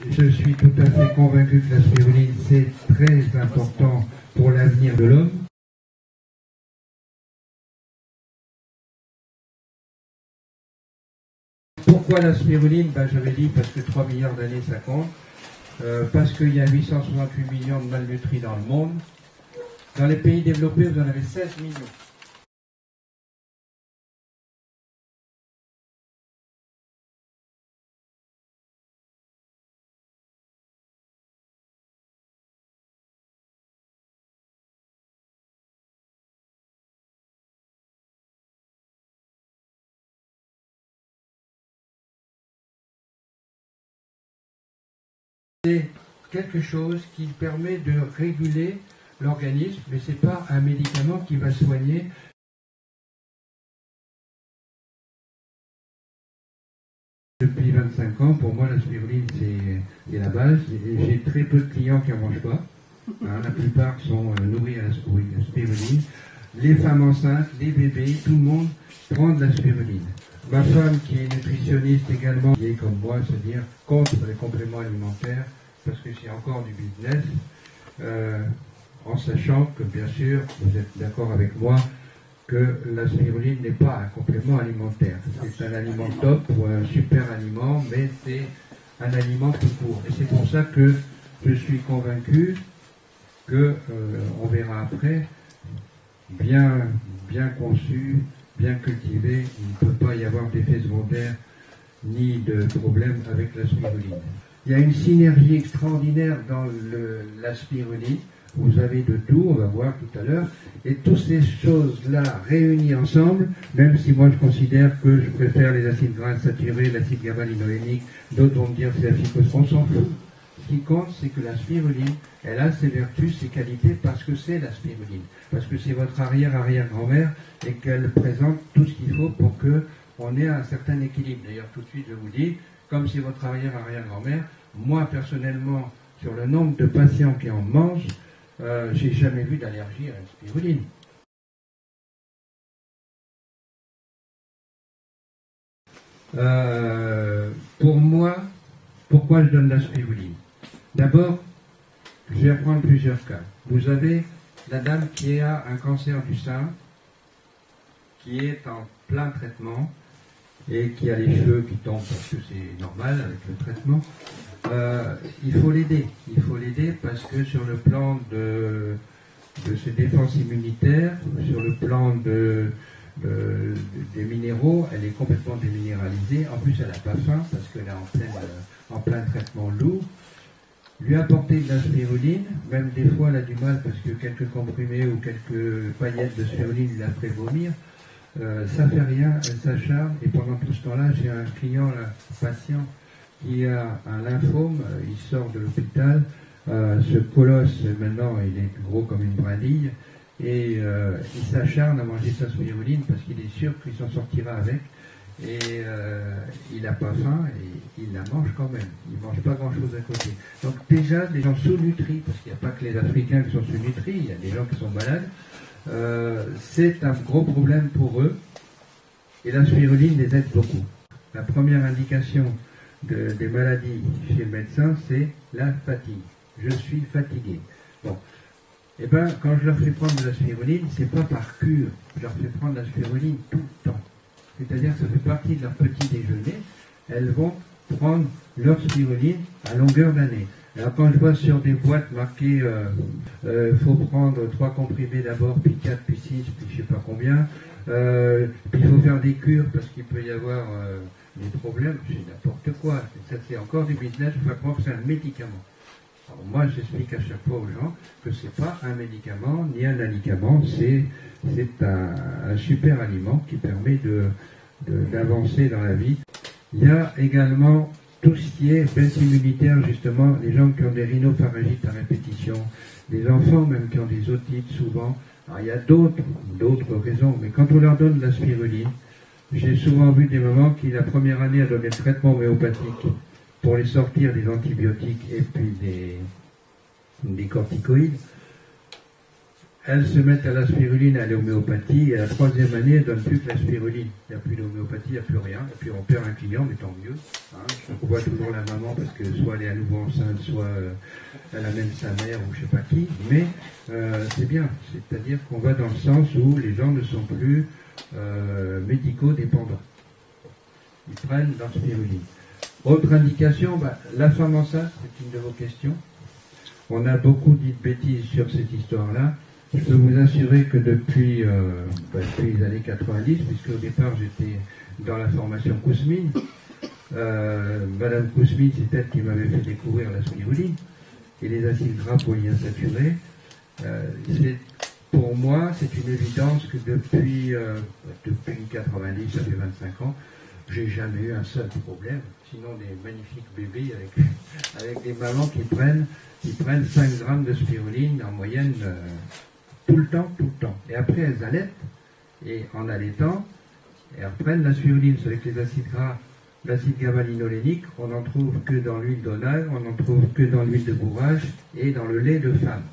Je suis tout à fait convaincu que la spiruline, c'est très important pour l'avenir de l'homme. Pourquoi la spiruline? J'avais dit parce que 3 milliards d'années ça compte, parce qu'il y a 868 millions de malnutris dans le monde. Dans les pays développés, vous en avez 16 millions. C'est quelque chose qui permet de réguler l'organisme, mais ce n'est pas un médicament qui va soigner. Depuis 25 ans, pour moi, la spiruline, c'est la base. J'ai très peu de clients qui n'en mangent pas. La plupart sont nourris à la spiruline. Les femmes enceintes, les bébés, tout le monde prend de la spiruline. Ma femme, qui est nutritionniste également, qui est comme moi, c'est-à-dire contre les compléments alimentaires, parce que c'est encore du business, en sachant que, bien sûr, vous êtes d'accord avec moi, que la spiruline n'est pas un complément alimentaire. C'est un aliment top ou un super aliment, mais c'est un aliment tout court. Et c'est pour ça que je suis convaincu que, on verra après, bien conçu, bien cultivé, il ne peut pas y avoir d'effets secondaires ni de problème avec la spiruline. Il y a une synergie extraordinaire dans la spiruline. Vous avez de tout, on va voir tout à l'heure. Et toutes ces choses-là réunies ensemble, même si moi je considère que je préfère les acides gras saturés, l'acide gamma-linolénique, d'autres vont me dire que c'est la phycose, on s'en fout. Ce qui compte, c'est que la spiruline, elle a ses vertus, ses qualités, parce que c'est la spiruline. Parce que c'est votre arrière-arrière-grand-mère et qu'elle présente tout ce qu'il faut pour qu'on ait un certain équilibre. D'ailleurs, tout de suite, je vous dis, comme c'est votre arrière-arrière-grand-mère, moi, personnellement, sur le nombre de patients qui en mangent, j'ai jamais vu d'allergie à la spiruline. Pour moi, pourquoi je donne la spiruline? D'abord, je vais prendre plusieurs cas. Vous avez la dame qui a un cancer du sein, qui est en plein traitement et qui a les cheveux qui tombent parce que c'est normal avec le traitement. Il faut l'aider. Il faut l'aider parce que sur le plan de ses défenses immunitaires, sur le plan des minéraux, elle est complètement déminéralisée. En plus, elle n'a pas faim parce qu'elle est en plein traitement lourd. Lui apporter de la spiruline, même des fois elle a du mal parce que quelques comprimés ou quelques paillettes de spiruline la ferait vomir, ça fait rien, elle s'acharne. Et pendant tout ce temps-là, j'ai un client, un patient, qui a un lymphome, il sort de l'hôpital, ce colosse, maintenant, il est gros comme une brindille, et il s'acharne à manger sa spiruline parce qu'il est sûr qu'il s'en sortira avec, et il n'a pas faim, et il la mange quand même. Il ne mange pas grand-chose à côté. Donc déjà, des gens sous-nutris, parce qu'il n'y a pas que les Africains qui sont sous-nutris, il y a des gens qui sont malades, c'est un gros problème pour eux, et la spiruline les aide beaucoup. La première indication des maladies chez le médecin, c'est la fatigue. Je suis fatigué. Bon. Eh bien, quand je leur fais prendre de la spiruline, c'est pas par cure. Je leur fais prendre de la spiruline tout le temps. C'est-à-dire que ça fait partie de leur petit déjeuner. Elles vont prendre leur spiruline à longueur d'année. Alors quand je vois sur des boîtes marquées faut prendre 3 comprimés d'abord, puis 4, puis 6, puis je sais pas combien, puis il faut faire des cures parce qu'il peut y avoir des problèmes, c'est n'importe quoi. Ça, c'est encore du business, il faut croire que c'est un médicament. Alors moi, j'explique à chaque fois aux gens que c'est pas un médicament ni un alicament, c'est un super aliment qui permet d'avancer dans la vie. Il y a également tout ce qui est baisse immunitaire, justement, les gens qui ont des rhinopharyngites à répétition, les enfants même qui ont des otites souvent. Alors il y a d'autres raisons, mais quand on leur donne de la spiruline, j'ai souvent vu des mamans qui, la première année, elles donnaient le traitement homéopathique pour les sortir des antibiotiques et puis des corticoïdes. elles se mettent à la spiruline, à l'homéopathie, et à la troisième année, elles ne donnent plus que la spiruline. Il n'y a plus d'homéopathie, il n'y a plus rien. Et puis on perd un client, mais tant mieux. Hein. On voit toujours la maman parce que soit elle est à nouveau enceinte, soit elle amène sa mère ou je ne sais pas qui. Mais c'est bien. C'est-à-dire qu'on va dans le sens où les gens ne sont plus médicaux dépendants. Ils prennent leur spiruline. Autre indication, la femme enceinte, c'est une de vos questions. On a beaucoup dit de bêtises sur cette histoire-là. Je peux vous assurer que depuis les années 90, puisque au départ j'étais dans la formation Kousmine, Madame Kousmine, c'est elle qui m'avait fait découvrir la spiruline et les acides gras polyinsaturés. Pour moi, c'est une évidence que depuis 90, ça fait 25 ans, j'ai jamais eu un seul problème. Sinon, des magnifiques bébés avec des mamans qui prennent 5 grammes de spiruline en moyenne tout le temps. Et après, elles allaitent, et en allaitant, elles reprennent la spiruline. C'est avec les acides gras, l'acide gamma-linolénique, on n'en trouve que dans l'huile d'olive, on n'en trouve que dans l'huile de bourrage et dans le lait de femme.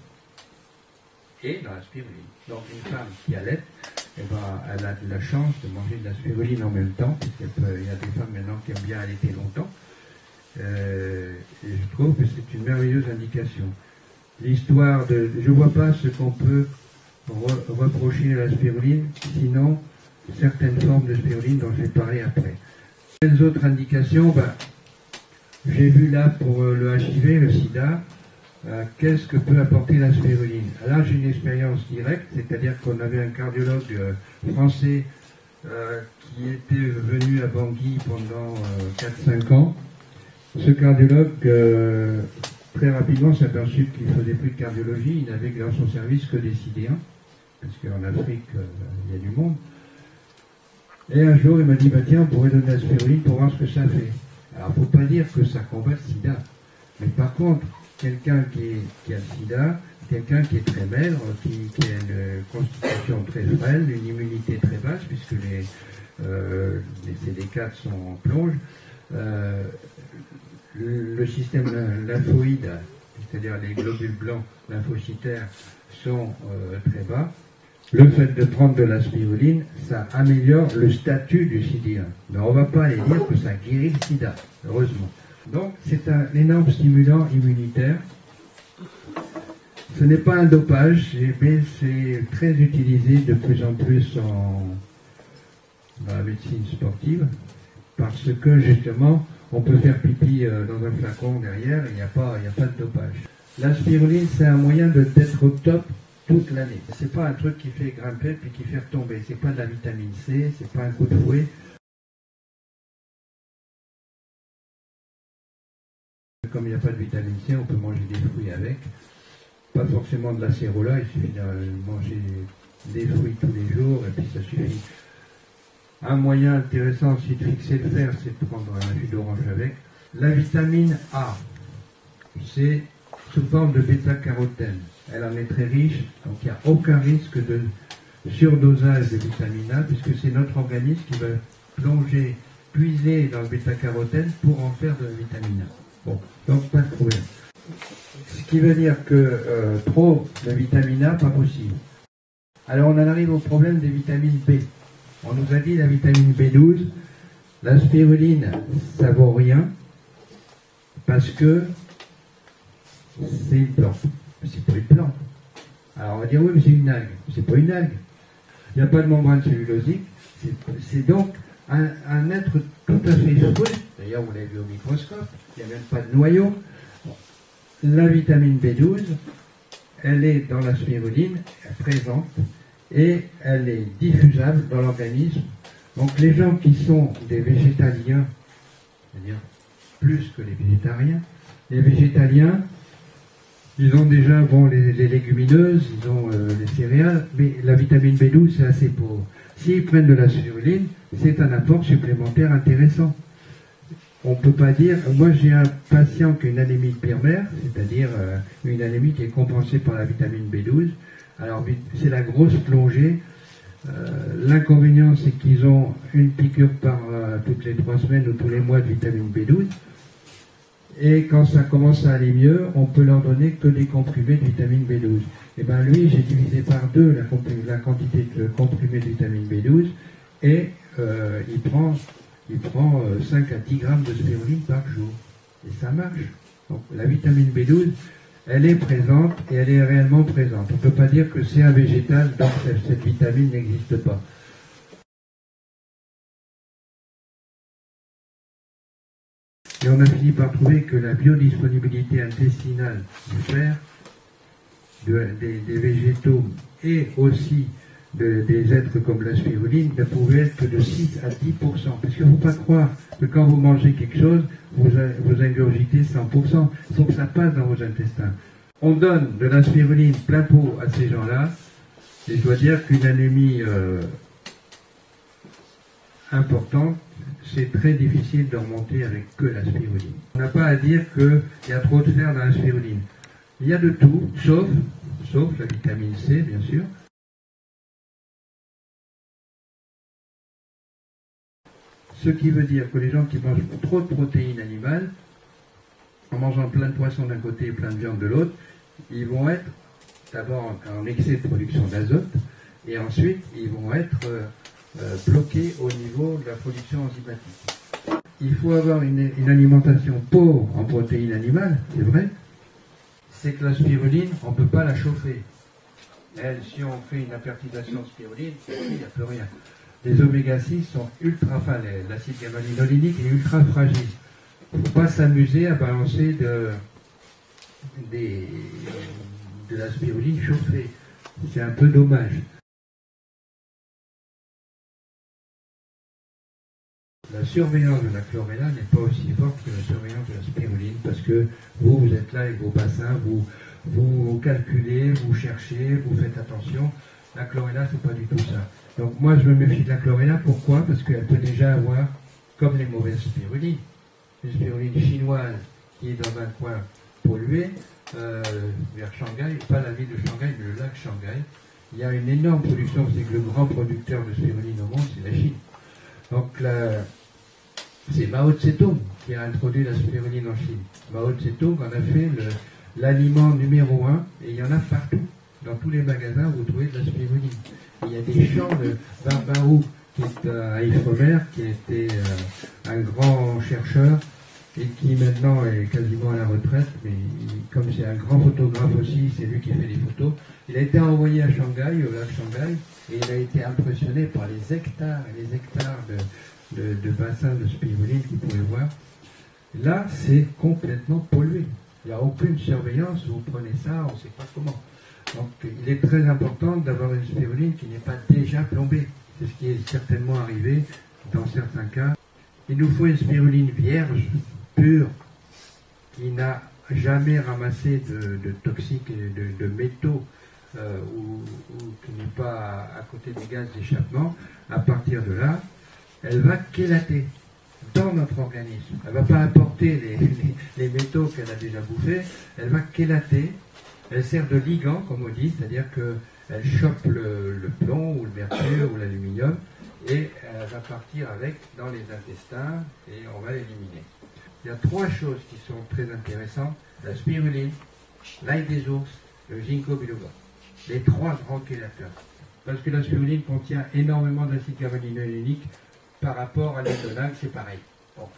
Et dans la spiruline. Donc une femme qui allait, elle a de la chance de manger de la spiruline en même temps, puisqu'il y a des femmes maintenant qui aiment bien allaiter longtemps. Et je trouve que c'est une merveilleuse indication. L'histoire de... Je ne vois pas ce qu'on peut reprocher à la spiruline, sinon certaines formes de spiruline dont je vais parler après. Les autres indications, j'ai vu là pour le HIV, le sida, qu'est-ce que peut apporter la spiruline. Là, j'ai une expérience directe, c'est-à-dire qu'on avait un cardiologue français qui était venu à Bangui pendant 4-5 ans. Ce cardiologue, très rapidement, s'est aperçu qu'il ne faisait plus de cardiologie, il n'avait dans son service que des sidéens, parce qu'en Afrique, il y a du monde. Et un jour, il m'a dit, tiens, on pourrait donner la spiruline pour voir ce que ça fait. Alors, il ne faut pas dire que ça combat le sida. Mais par contre, quelqu'un qui a le sida, quelqu'un qui est très maigre, qui a une constitution très frêle, une immunité très basse, puisque les CD4 sont en plonge, le système lymphoïde, c'est-à-dire les globules blancs lymphocytaires, sont très bas. Le fait de prendre de la spiruline, ça améliore le statut du sidéen. Mais on ne va pas aller dire que ça guérit le sida, heureusement. Donc, c'est un énorme stimulant immunitaire. Ce n'est pas un dopage, mais c'est très utilisé de plus en plus dans la médecine sportive, parce que justement, on peut faire pipi dans un flacon derrière, il n'y a pas de dopage. La spiruline, c'est un moyen d'être au top toute l'année. C'est pas un truc qui fait grimper puis qui fait retomber. C'est pas de la vitamine C, c'est pas un coup de fouet. Comme il n'y a pas de vitamine C, on peut manger des fruits avec. Pas forcément de l'acérola, il suffit de manger des fruits tous les jours et puis ça suffit. Un moyen intéressant aussi de fixer le fer, c'est de prendre un jus d'orange avec. La vitamine A, c'est sous forme de bêta-carotène. Elle en est très riche, donc il n'y a aucun risque de surdosage de vitamine A, puisque c'est notre organisme qui va plonger, puiser dans le bêta-carotène pour en faire de la vitamine A. Bon, donc pas de problème. Ce qui veut dire que trop de vitamine A, pas possible. Alors on en arrive au problème des vitamines B. On nous a dit la vitamine B12, la spiruline, ça vaut rien, parce que c'est une plante. C'est pas une plante. Alors on va dire oui, mais c'est une algue. C'est pas une algue. Il n'y a pas de membrane cellulosique. C'est donc un être tout à fait fouet. D'ailleurs, vous l'avez vu au microscope. Il n'y a même pas de noyau. La vitamine B12, elle est dans la spiruline, elle est présente, et elle est diffusable dans l'organisme. Donc les gens qui sont des végétaliens, c'est-à-dire plus que les végétariens, les végétaliens, ils ont déjà les légumineuses, ils ont les céréales, mais la vitamine B12 c'est assez pauvre. S'ils prennent de la spiruline, c'est un apport supplémentaire intéressant. On ne peut pas dire, moi j'ai un patient qui a une anémie de Pirmer, c'est-à-dire une anémie qui est compensée par la vitamine B12. Alors c'est la grosse plongée. L'inconvénient c'est qu'ils ont une piqûre par toutes les 3 semaines ou tous les mois de vitamine B12. Et quand ça commence à aller mieux, on peut leur donner que des comprimés de vitamine B12. Et bien lui, j'ai divisé par 2 la quantité de comprimés de vitamine B12 et il prend 5 à 10 grammes de spiruline par jour. Et ça marche. Donc la vitamine B12, elle est présente et elle est réellement présente. On ne peut pas dire que c'est un végétal, donc cette vitamine n'existe pas. Et on a fini par trouver que la biodisponibilité intestinale du fer, des végétaux et aussi des êtres comme la spiruline ne pouvait être que de 6 à 10%. Parce qu'il ne faut pas croire que quand vous mangez quelque chose, vous ingurgitez 100%. Il faut que ça passe dans vos intestins. On donne de la spiruline plein pot à ces gens-là, et je dois dire qu'une anémie importante, c'est très difficile de remonter avec que la spiruline. On n'a pas à dire qu'il y a trop de fer dans la spiruline. Il y a de tout, sauf la vitamine C, bien sûr. Ce qui veut dire que les gens qui mangent trop de protéines animales, en mangeant plein de poissons d'un côté et plein de viande de l'autre, ils vont être d'abord en excès de production d'azote, et ensuite ils vont être bloqués au niveau de la production enzymatique. Il faut avoir une alimentation pauvre en protéines animales, c'est vrai. C'est que la spiruline, on ne peut pas la chauffer. Elle, si on fait une apertisation de spiruline, il n'y a plus rien. Les oméga 6 sont ultra, l'acide gamma-linolinique est ultra fragile. Il ne faut pas s'amuser à balancer de la spiruline chauffée. C'est un peu dommage. La surveillance de la chlorella n'est pas aussi forte que la surveillance de la spiruline, parce que vous êtes là avec vos bassins, vous calculez, vous cherchez, vous faites attention. La chlorella, c'est pas du tout ça. Donc moi, je me méfie de la chlorella. Pourquoi? Parce qu'elle peut déjà avoir, comme les mauvaises spirulines, une spiruline chinoise qui est dans un coin pollué, vers Shanghai, pas la ville de Shanghai, mais le lac Shanghai. Il y a une énorme production, c'est que le grand producteur de spiruline au monde, c'est la Chine. Donc c'est Mao Tse-tung qui a introduit la spiruline en Chine. Mao Tse-tung en a fait l'aliment numéro 1, et il y en a partout. Dans tous les magasins, vous trouvez de la spiruline. Il y a des champs de Barbarou, qui est à Ifremer, qui était un grand chercheur, et qui maintenant est quasiment à la retraite, mais comme c'est un grand photographe aussi, c'est lui qui fait les photos. Il a été envoyé à Shanghai, au lac Shanghai, et il a été impressionné par les hectares et les hectares de bassins de spiruline qu'il pouvait voir. Là, c'est complètement pollué. Il n'y a aucune surveillance, vous prenez ça, on ne sait pas comment. Donc il est très important d'avoir une spiruline qui n'est pas déjà plombée. C'est ce qui est certainement arrivé dans certains cas. Il nous faut une spiruline vierge, pure, qui n'a jamais ramassé de toxiques et de métaux, ou qui n'est pas à côté des gaz d'échappement. À partir de là, elle va chélater dans notre organisme. Elle ne va pas apporter les métaux qu'elle a déjà bouffés, elle va chélater. Elle sert de ligand, comme on dit, c'est-à-dire qu'elle chope le plomb ou le mercure ou l'aluminium, et elle va partir avec dans les intestins et on va l'éliminer. Il y a 3 choses qui sont très intéressantes: la spiruline, l'ail des ours, le ginkgo biloba. Les 3 grands chélateurs. Parce que la spiruline contient énormément d'acide gamma-linolinique par rapport à l'étonal, c'est pareil. Bon.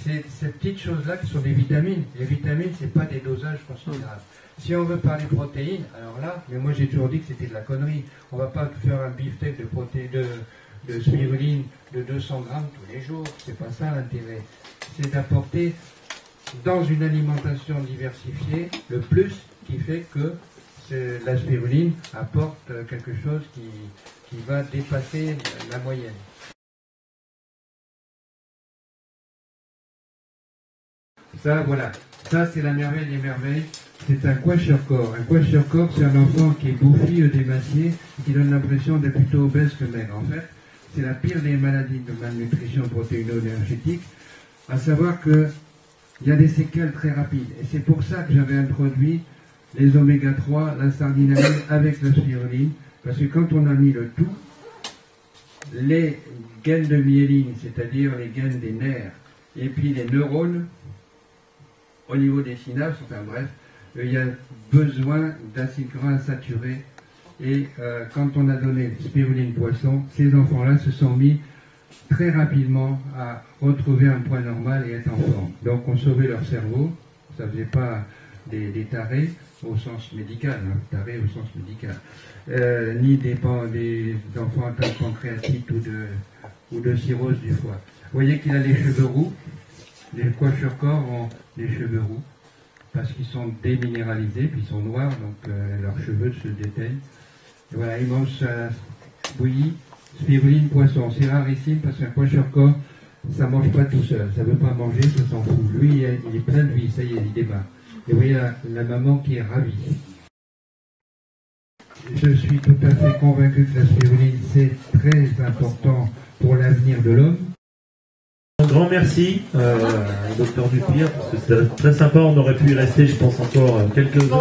Ces petites choses-là qui sont des vitamines. Les vitamines, ce n'est pas des dosages considérables. Si on veut parler protéines, alors là, mais moi j'ai toujours dit que c'était de la connerie. On ne va pas faire un beefsteak de spiruline de 200 grammes tous les jours. C'est pas ça l'intérêt. C'est d'apporter dans une alimentation diversifiée le plus qui fait que la spiruline apporte quelque chose qui va dépasser la moyenne. Ça, voilà. Ça, c'est la merveille des merveilles. C'est un kwashiorkor. Un kwashiorkor, c'est un enfant qui est bouffi, démacié, qui donne l'impression d'être plutôt obèse que maigre. En fait, c'est la pire des maladies de malnutrition protéino-énergétique, à savoir qu'il y a des séquelles très rapides. Et c'est pour ça que j'avais introduit les oméga 3, la sardinamide avec la spiruline, parce que quand on a mis le tout, les gaines de myéline, c'est-à-dire les gaines des nerfs, et puis les neurones, au niveau des synapses, enfin bref, il y a besoin d'acides gras insaturés. Et quand on a donné spiruline poisson, ces enfants-là se sont mis très rapidement à retrouver un point normal et être en forme. Donc on sauvait leur cerveau, ça ne faisait pas des tarés au sens médical, hein, tarés au sens médical, ni des enfants atteints de pancréatite ou de cirrhose du foie. Vous voyez qu'il a les cheveux roux, les kwashiorkor ont les cheveux roux, parce qu'ils sont déminéralisés, puis ils sont noirs, donc leurs cheveux se déteignent. Et voilà, ils mangent ça bouilli, spiruline, poisson. C'est rarissime parce qu'un kwashiorkor, ça ne mange pas tout seul. Ça ne veut pas manger, ça s'en fout. Lui, il est plein de vie, ça y est, il démarre. Et vous voyez la maman qui est ravie. Je suis tout à fait convaincu que la spiruline, c'est très important pour l'avenir de l'homme. Un grand merci, docteur Dupire, parce que c'était très sympa. On aurait pu y rester, je pense, encore quelques heures.